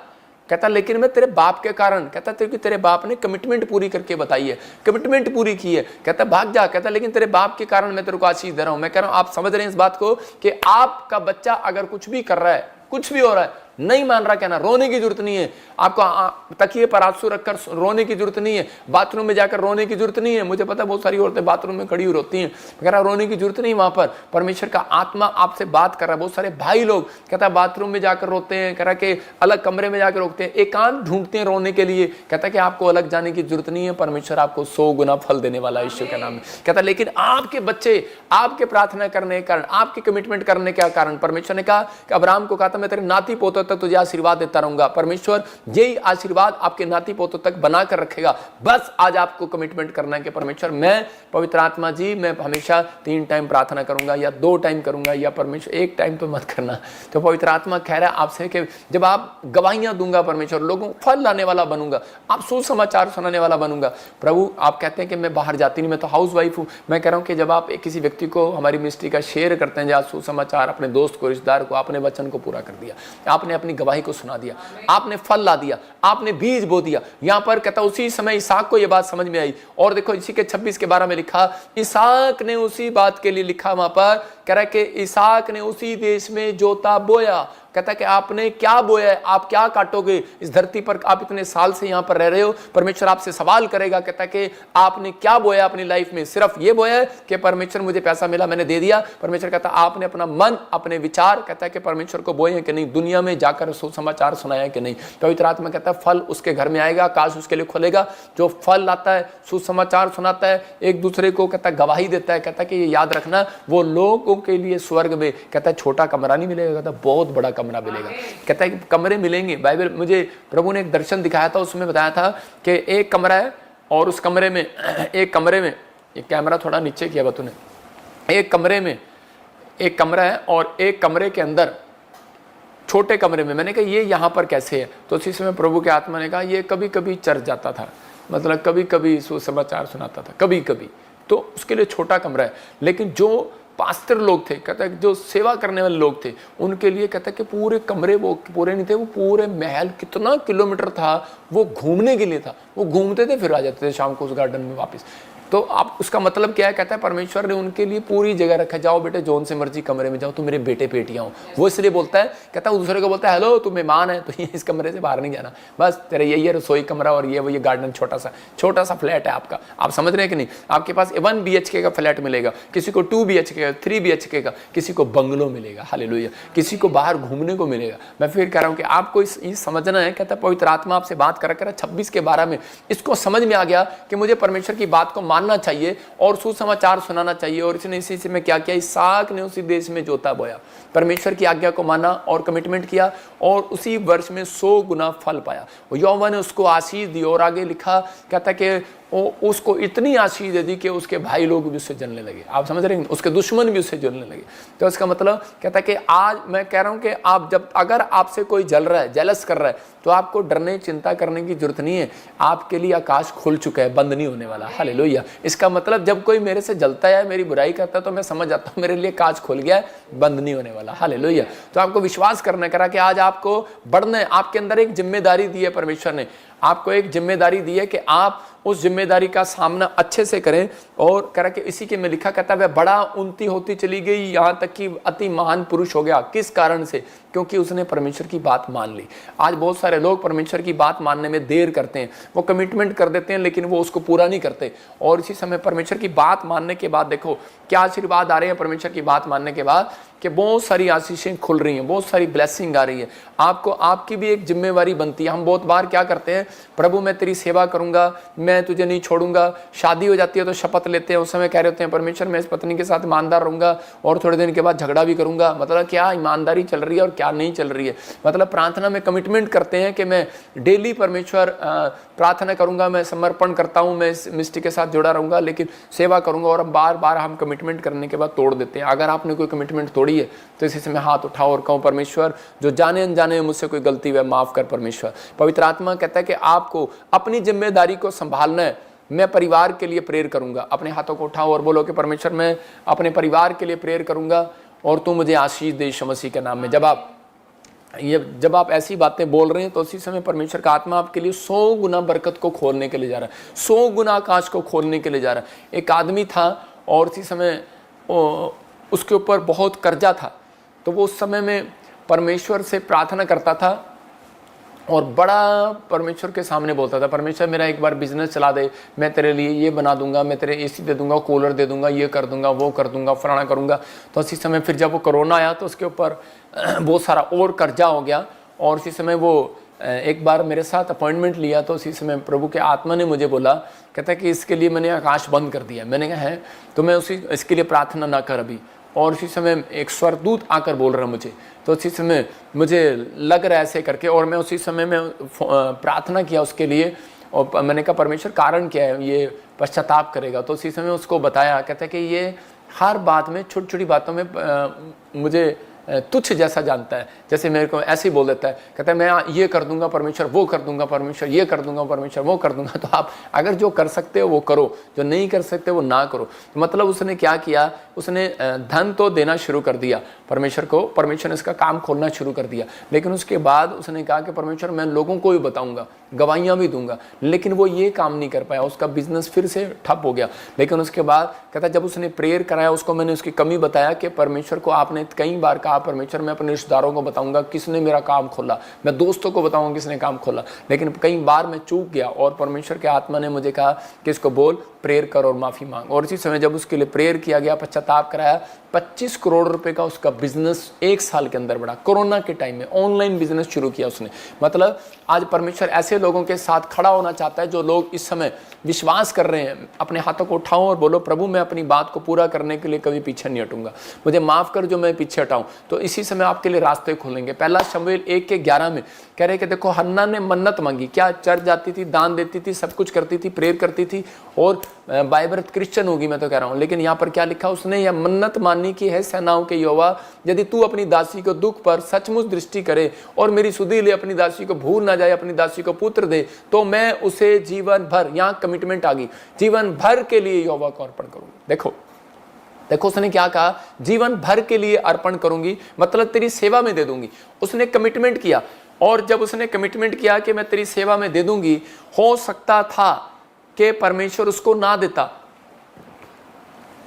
कहता लेकिन मैं तेरे बाप के कारण, कहता तेरे बाप ने कमिटमेंट पूरी करके बताई है, कमिटमेंट पूरी की है, कहता भाग जा। कहता लेकिन तेरे बाप के कारण मैं तेरे को आशीष दे रहा हूं। मैं कह रहा हूं आप समझ रहे हैं इस बात को कि आपका बच्चा अगर कुछ भी कर रहा है, कुछ भी हो रहा है, नहीं मान रहा, कहना रोने की जरूरत नहीं है। आपको तकिए पर आंसू रखकर रोने की जरूरत नहीं है, बाथरूम में जाकर रोने की जरूरत नहीं है। मुझे पता बहुत सारी औरतें बाथरूम में खड़ी हुई रोती हैं, कह रहा रोने की जरूरत नहीं। वहां पर परमेश्वर का आत्मा आपसे बात कर रहा है। बहुत सारे भाई लोग कहता है बाथरूम में जाकर रोते हैं, कह रहा कि अलग कमरे में जाकर रोते हैं, एकांत ढूंढते हैं रोने के लिए। कहता कि आपको अलग जाने की जरूरत नहीं है, परमेश्वर आपको 100 गुना फल देने वाला ईश्वर के नाम में। कहता लेकिन आपके बच्चे, आपके प्रार्थना करने के कारण, आपके कमिटमेंट करने के कारण, परमेश्वर ने कहा कि अब्राहम को कहा था मैं तेरे नाती पोतों तक तुझे आशीर्वाद देता रहूंगा। परमेश्वर यही आशीर्वाद आपके नाती पोतों तक बनाकर रखेगा। बस आज आपको कमिटमेंट करना है कि परमेश्वर मैं, पवित्र आत्मा जी, मैं हमेशा 3 टाइम प्रार्थना करूंगा या 2 टाइम करूंगा, या परमेश्वर 1 टाइम तो मत करना। तो पवित्र आत्मा कह रहा है आपसे कि जब आप गवाहियां दूंगा परमेश्वर, लोगों को फल लाने वाला बनूंगा, आप सुसमाचार सुनाने वाला बनूंगा। प्रभु आप कहते हैं कि मैं बाहर जाती नहीं, मैं तो हाउस वाइफ हूं। मैं कह रहा हूं कि जब आप किसी व्यक्ति को हमारी मिनिस्ट्री का शेयर करते हैं, जहाँ सुसमाचार, अपने दोस्त को, रिश्तेदार को, आपने वचन को पूरा कर दिया, आपने अपनी गवाही को सुना दिया, आपने फल ला दिया, आपने बीज बो दिया। यहां पर कहता उसी समय इसहाक को यह बात समझ में आई। और देखो इसी के 26 के 12 में लिखा, इसहाक ने उसी बात के लिए लिखा, वहां पर कह रहा है कि इसहाक ने उसी देश में जोता बोया। कहता है कि आपने क्या बोया है, आप क्या काटोगे इस धरती पर, आप इतने साल से यहां पर रह रहे हो। परमेश्वर आपसे सवाल करेगा, कहता है कि आपने क्या बोया अपनी लाइफ में। सिर्फ ये बोया है कि परमेश्वर मुझे पैसा मिला मैंने दे दिया। परमेश्वर कहता है आपने अपना मन, अपने विचार, कहता है कि परमेश्वर को बोए हैं कि नहीं, दुनिया में जाकर सुसमाचार सुनाया कि नहीं। पवित्र आत्मा कहता है फल उसके घर में आएगा, आकाश उसके लिए खुलेगा। जो फल लाता है, सुसमाचार सुनाता है, एक दूसरे को कहता है गवाही देता है, कहता है कि ये याद रखना वो लोगों के लिए स्वर्ग में, कहता है छोटा कमरा नहीं मिलेगा, कहता बहुत बड़ा कमरा मिलेगा। कहता है कि कमरे मिलेंगे। बाइबल मुझे प्रभु ने एक दर्शन दिखाया था, उसमें बताया था कि एक कमरा है और उस कमरे में, एक कमरे में, एक कैमरा थोड़ा नीचे किया तूने, एक कमरे में एक कमरा है और एक कमरे के अंदर छोटे कमरे में। मैंने कहा ये यहाँ पर कैसे है? तो उसी समय प्रभु के आत्मा ने कहा ये कभी कभी चर्च जाता था, मतलब कभी कभी सुसमाचार सुनाता था, कभी कभी, तो उसके लिए छोटा कमरा है। लेकिन जो पास्टर लोग थे, कहता है जो सेवा करने वाले लोग थे, उनके लिए कहता है कि पूरे कमरे वो पूरे नहीं थे, वो पूरे महल कितना किलोमीटर था वो घूमने के लिए था। वो घूमते थे फिर आ जाते थे शाम को उस गार्डन में वापस। तो आप उसका मतलब क्या है, कहता है परमेश्वर ने उनके लिए पूरी जगह रखा, जाओ बेटे जौन से मर्जी कमरे में जाओ, तुम मेरे बेटे बेटियां हो। वो इसलिए बोलता है, कहता है दूसरे को बोलता है हेलो तू मेहमान है तो ये इस कमरे से बाहर नहीं जाना, बस तेरे यही है रसोई कमरा और ये गार्डन, छोटा सा फ्लैट है आपका। आप समझ रहे हैं कि नहीं? आपके पास 1 BHK का फ्लैट मिलेगा, किसी को 2 BHK का, 3 BHK का, किसी को बंगलो मिलेगा, हालेलुया, किसी को बाहर घूमने को मिलेगा। मैं फिर कह रहा हूँ कि आपको ये समझना है, कहता है पवित्र आत्मा आपसे बात कर 26:12 में इसको समझ में आ गया कि मुझे परमेश्वर की बात को मानना चाहिए और सुसमाचार सुनाना चाहिए। और इसने इसी से में क्या किया, इसहाक ने उसी देश में जोता बोया, परमेश्वर की आज्ञा को माना और कमिटमेंट किया और उसी वर्ष में 100 गुना फल पाया। यहोवा ने उसको आशीष दी और आगे लिखा, कहता कि उसको इतनी आशीष दे दी कि उसके भाई लोग भी उससे जलने लगे। आप समझ रहे हैं, उसके दुश्मन भी उससे जलने लगे। तो इसका मतलब कहता है कि आज मैं कह रहा हूं कि आप जब अगर आपसे कोई जल रहा है, जेलस कर रहा है, तो आपको डरने चिंता करने की जरूरत नहीं है। आपके लिए आकाश खुल चुका है, बंद नहीं होने वाला। हालेलुया। इसका मतलब जब कोई मेरे से जलता है, मेरी बुराई करता है, तो मैं समझ जाता हूं मेरे लिए आकाश खुल गया है, बंद नहीं होने वाला। हालेलुया। तो आपको विश्वास करना करा कि आज आपको बढ़ना है। आपके अंदर एक जिम्मेदारी दी है, परमेश्वर ने आपको एक जिम्मेदारी दी है कि आप उस जिम्मेदारी का सामना अच्छे से करें। और करा कि इसी के में लिखा, कहता है वह बड़ा उन्नति होती चली गई, यहाँ तक कि अति महान पुरुष हो गया। किस कारण से? क्योंकि उसने परमेश्वर की बात मान ली। आज बहुत सारे लोग परमेश्वर की बात मानने में देर करते हैं, वो कमिटमेंट कर देते हैं लेकिन वो उसको पूरा नहीं करते। और इसी समय परमेश्वर की बात मानने के बाद देखो क्या आशीर्वाद आ रहे हैं। परमेश्वर की बात मानने के बाद कि बहुत सारी आशीषें खुल रही हैं, बहुत सारी ब्लेसिंग आ रही है। आपको आपकी भी एक जिम्मेवारी बनती है। हम बहुत बार क्या करते हैं, प्रभु मैं तेरी सेवा करूंगा, मैं तुझे नहीं छोड़ूंगा। शादी हो जाती है तो शपथ लेते हैं, उस समय कह रहे होते हैं परमेश्वर मैं इस पत्नी के साथ ईमानदार रहूंगा और थोड़े दिन के बाद झगड़ा भी करूंगा। मतलब क्या ईमानदारी चल रही है और क्या नहीं चल रही है। मतलब प्रार्थना में कमिटमेंट करते हैं कि मैं डेली परमेश्वर प्रार्थना करूंगा, मैं समर्पण करता हूं, मैं इस मिस्टी के साथ जुड़ा रहूंगा, लेकिन सेवा करूंगा। और बार बार हम कमिटमेंट करने के बाद तोड़ देते हैं। अगर आपने कोई कमिटमेंट तोड़ी है तो इसी समय हाथ उठाओ और कहो परमेश्वर जो जाने अनजाने मुझसे कोई गलती हुई माफ कर परमेश्वर। पवित्र आत्मा कहता है कि आपको अपनी जिम्मेदारी को संभालना है। मैं परिवार के लिए प्रेयर करूंगा। अपने हाथों को उठाओ और बोलो कि परमेश्वर मैं अपने परिवार के लिए प्रेयर करूंगा और तू मुझे आशीष दे यीशु मसीह के नाम में। जब आप ऐसी बातें बोल रहे हैं तो उसी समय परमेश्वर का आत्मा आपके लिए 100 गुना बरकत को खोलने के लिए जा रहा है, 100 गुना आकाश को खोलने के लिए जा रहा है। एक आदमी था और उसी समय उसके ऊपर बहुत कर्जा था, तो वो उस समय में परमेश्वर से प्रार्थना करता था और बड़ा परमेश्वर के सामने बोलता था, परमेश्वर मेरा एक बार बिजनेस चला दे, मैं तेरे लिए ये बना दूंगा, मैं तेरे एसी दे दूंगा, कूलर दे दूंगा, ये कर दूंगा, वो कर दूंगा, फलाना करूंगा। तो उसी समय फिर जब वो कोरोना आया तो उसके ऊपर बहुत सारा और कर्जा हो गया। और उसी समय वो एक बार मेरे साथ अपॉइंटमेंट लिया तो उसी समय प्रभु के आत्मा ने मुझे बोला, कहता है कि इसके लिए मैंने आकाश बंद कर दिया। मैंने कहा है तो मैं इसके लिए प्रार्थना ना कर अभी। और उसी समय एक स्वर्गदूत आकर बोल रहा मुझे, तो उसी समय मुझे लग रहा है ऐसे करके, और मैं उसी समय में प्रार्थना किया उसके लिए। और मैंने कहा परमेश्वर कारण क्या है, ये पश्चाताप करेगा। तो उसी समय उसको बताया, कहता है कि ये हर बात में छोटी छोटी बातों में मुझे तुच्छ जैसा जानता है। जैसे मेरे को ऐसे ही बोल देता है, कहता है मैं ये कर दूंगा परमेश्वर, वो कर दूंगा परमेश्वर, ये कर दूंगा परमेश्वर, वो कर दूंगा। तो आप अगर जो कर सकते हो वो करो, जो नहीं कर सकते वो ना करो। तो मतलब उसने क्या किया, उसने धन तो देना शुरू कर दिया परमेश्वर को, परमेश्वर ने इसका काम खोलना शुरू कर दिया। लेकिन उसके बाद उसने कहा कि परमेश्वर मैं लोगों को भी बताऊंगा, गवाहियाँ भी दूंगा। लेकिन वो ये काम नहीं कर पाया, उसका बिजनेस फिर से ठप हो गया। लेकिन उसके बाद कहता जब उसने प्रेयर कराया, उसको मैंने उसकी कमी बताया कि परमेश्वर को आपने कई बार कहा परमेश्वर मैं अपने रिश्तेदारों को बताऊंगा किसने मेरा काम खोला, मैं दोस्तों को बताऊंगा किसने काम खोला। लेकिन कई बार मैं चूक गया और परमेश्वर के आत्मा ने मुझे कहा कि इसको बोल, प्रेयर कर और माफ़ी मांग। और इसी समय जब उसके लिए प्रेयर किया गया, पश्चाताप कराया, 25 करोड़ रुपए का उसका बिजनेस 1 साल के अंदर बढ़ा। कोरोना के टाइम में ऑनलाइन बिजनेस शुरू किया उसने। मतलब आज परमेश्वर ऐसे लोगों के साथ खड़ा होना चाहता है जो लोग इस समय विश्वास कर रहे हैं। अपने हाथों को उठाओ और बोलो प्रभु मैं अपनी बात को पूरा करने के लिए कभी पीछे नहीं हटूंगा, मुझे माफ़ कर जो मैं पीछे हटाऊं। तो इसी समय आपके लिए रास्ते खोलेंगे। पहला शमूएल 1:11 में कह रहे कि देखो हन्ना ने मन्नत मांगी, क्या चर्च जाती थी, दान देती थी, सब कुछ करती थी, प्रेयर करती थी और बाइबरत क्रिश्चियन होगी, मैं तो कह रहा हूँ। लेकिन यहाँ पर क्या लिखा, उसने यह मन्नत मानी कि है सेनाओं के यहोवा यदि तू अपनी दासी को दुख पर सचमुच दृष्टि करे और मेरी सुधि ले अपनी दासी को भूल ना जाए, अपनी दासी को पुत्र दे, तो मैं उसे जीवन भर, यहाँ कमिटमेंट आ गई, जीवन भर के लिए यहोवा को अर्पण करूंगी। देखो उसने क्या कहा, जीवन भर के लिए अर्पण करूंगी, मतलब तेरी सेवा में दे दूंगी। उसने कमिटमेंट किया और जब उसने कमिटमेंट किया कि मैं तेरी सेवा में दे दूंगी, हो सकता था कि परमेश्वर उसको ना देता,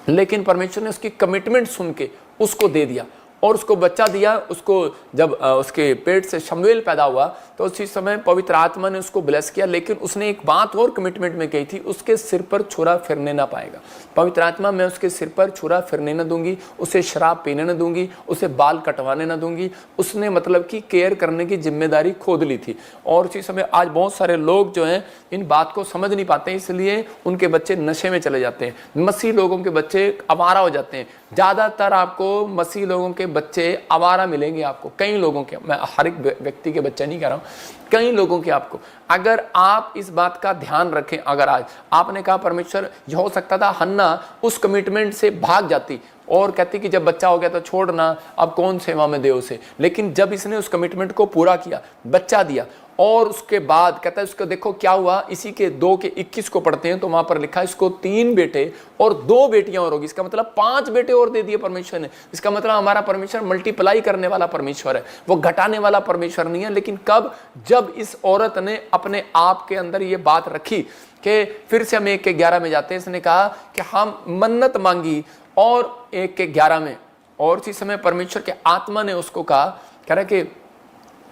लेकिन परमेश्वर ने उसकी कमिटमेंट सुन के उसको दे दिया और उसको बच्चा दिया। उसको जब उसके पेट से शमूएल पैदा हुआ तो उसी समय पवित्र आत्मा ने उसको ब्लेस किया, लेकिन उसने एक बात और कमिटमेंट में कही थी, उसके सिर पर छुरा फिरने ना पाएगा। पवित्र आत्मा, मैं उसके सिर पर छुरा फिरने न दूंगी, उसे शराब पीने न दूंगी, उसे बाल कटवाने न दूंगी। उसने मतलब कि केयर करने की जिम्मेदारी खोद ली थी। और उसी समय आज बहुत सारे लोग जो हैं इन बात को समझ नहीं पाते, इसलिए उनके बच्चे नशे में चले जाते हैं। मसीह लोगों के बच्चे आवारा हो जाते हैं। ज़्यादातर आपको मसीह लोगों के बच्चे आवारा मिलेंगे आपको, कई लोगों के, मैं हर एक व्यक्ति के बच्चे नहीं कह रहा हूँ, कई लोगों के आपको। अगर आप इस बात का ध्यान रखें, अगर आज आपने कहा परमेश्वर, यह हो सकता था हन्ना उस कमिटमेंट से भाग जाती और कहती कि जब बच्चा हो गया तो छोड़ना, अब कौन सेवा में दे उसे। लेकिन जब इसने उस कमिटमेंट को पूरा किया, बच्चा दिया, और उसके बाद कहता है उसको देखो क्या हुआ, इसी के 2:21 को पढ़ते हैं तो वहां पर लिखा है इसको 3 बेटे और 2 बेटियां और होगी। इसका मतलब 5 बेटे और दे दिए परमेश्वर ने। इसका मतलब हमारा परमेश्वर मल्टीप्लाई करने वाला परमेश्वर है, वो घटाने वाला परमेश्वर नहीं है। लेकिन कब? जब इस औरत ने अपने आप के अंदर ये बात रखी कि फिर से हम 1:11 में जाते हैं। इसने कहा कि हम मन्नत मांगी और 1:11 में, और इसी समय परमेश्वर के आत्मा ने उसको कहा, कह रहा कि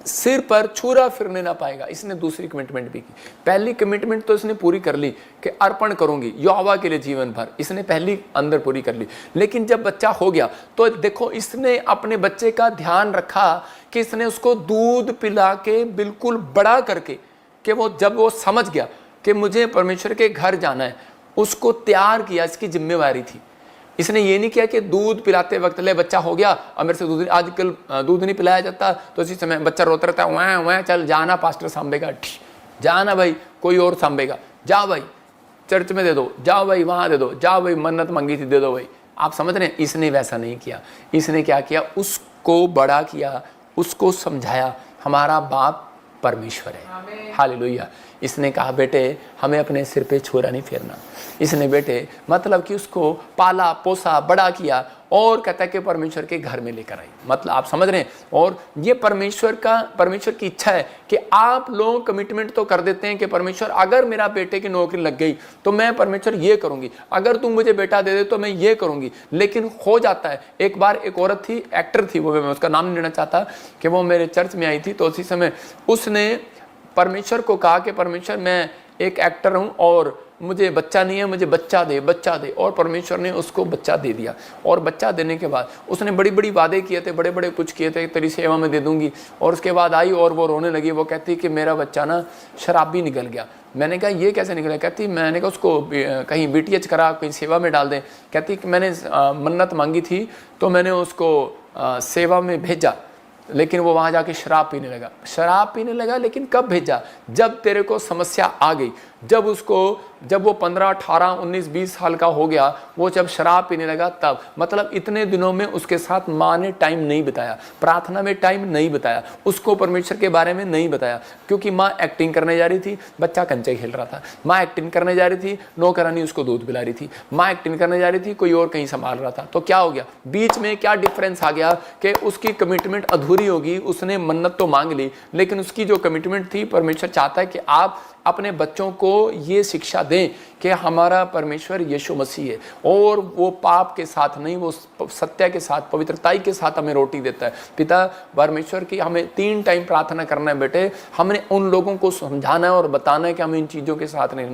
सिर पर छुरा फिरने ना पाएगा। इसने दूसरी कमिटमेंट भी की। पहली कमिटमेंट तो इसने पूरी कर ली कि अर्पण करूंगी यहोवा के लिए जीवन भर, इसने पहली अंदर पूरी कर ली। लेकिन जब बच्चा हो गया तो देखो इसने अपने बच्चे का ध्यान रखा कि इसने उसको दूध पिला के बिल्कुल बड़ा करके, कि वो जब वो समझ गया कि मुझे परमेश्वर के घर जाना है, उसको तैयार किया। इसकी जिम्मेवारी थी। इसने ये नहीं किया कि दूध पिलाते वक्त ले बच्चा हो गया और मेरे से दूध, आजकल दूध नहीं पिलाया जाता तो इसी समय बच्चा रोता रहता है, वहाँ वहाँ चल जाना पास्टर सांभेगा, जाना भाई कोई और सांभेगा, जाओ भाई चर्च में दे दो, जाओ भाई वहाँ दे दो, जाओ भाई मन्नत मांगी थी दे दो भाई। आप समझ रहे हैं? इसने वैसा नहीं किया। इसने क्या किया? उसको बड़ा किया, उसको समझाया हमारा बाप परमेश्वर है। हालेलुया। इसने कहा बेटे हमें अपने सिर पे छुरा नहीं फेरना। इसने बेटे मतलब कि उसको पाला पोसा बड़ा किया और कहता है कि परमेश्वर के घर में लेकर आई। मतलब आप समझ रहे हैं? और ये परमेश्वर की इच्छा है कि आप लोग कमिटमेंट तो कर देते हैं कि परमेश्वर अगर मेरा बेटे की नौकरी लग गई तो मैं परमेश्वर ये करूंगी, अगर तुम मुझे बेटा दे दे तो मैं ये करूंगी। लेकिन हो जाता है, एक बार एक औरत थी, एक्टर थी वो, मैं उसका नाम नहीं लेना चाहता, कि वो मेरे चर्च में आई थी। तो उसी समय उसने परमेश्वर को कहा कि परमेश्वर मैं एक एक्टर हूँ और मुझे बच्चा नहीं है, मुझे बच्चा दे, बच्चा दे। और परमेश्वर ने उसको बच्चा दे दिया। और बच्चा देने के बाद उसने बड़ी बड़ी वादे किए थे, बड़े बड़े कुछ किए थे, तेरी सेवा में दे दूंगी। और उसके बाद आई और वो रोने लगी। वो कहती कि मेरा बच्चा ना शराबी निकल गया। मैंने कहा ये कैसे निकला? कहती मैंने कहा उसको कहीं BTH करा, कहीं सेवा में डाल दें। कहती कि मैंने मन्नत मांगी थी तो मैंने उसको सेवा में भेजा, लेकिन वो वहाँ जाके शराब पीने लगा। शराब पीने लगा, लेकिन कब भेजा? जब तेरे को समस्या आ गई, जब वो 15, 18, 19, 20 साल का हो गया, वो जब शराब पीने लगा तब। मतलब इतने दिनों में उसके साथ माँ ने टाइम नहीं बिताया, प्रार्थना में टाइम नहीं बिताया, उसको परमेश्वर के बारे में नहीं बताया, क्योंकि माँ एक्टिंग करने जा रही थी, बच्चा कंचे खेल रहा था। माँ एक्टिंग करने जा रही थी, नौकरानी उसको दूध पिला रही थी। माँ एक्टिंग करने जा रही थी, कोई और कहीं संभाल रहा था। तो क्या हो गया? बीच में क्या डिफरेंस आ गया कि उसकी कमिटमेंट अधूरी होगी। उसने मन्नत तो मांग ली, लेकिन उसकी जो कमिटमेंट थी, परमेश्वर चाहता है कि आप अपने बच्चों को ये शिक्षा दें कि हमारा परमेश्वर यीशु मसीह है और वो पाप के साथ नहीं, वो सत्य के साथ, पवित्रताई के साथ हमें रोटी देता है। पिता परमेश्वर की हमें 3 टाइम प्रार्थना करना है बेटे। हमने उन लोगों को समझाना है और बताना है कि हमें इन चीज़ों के साथ नहीं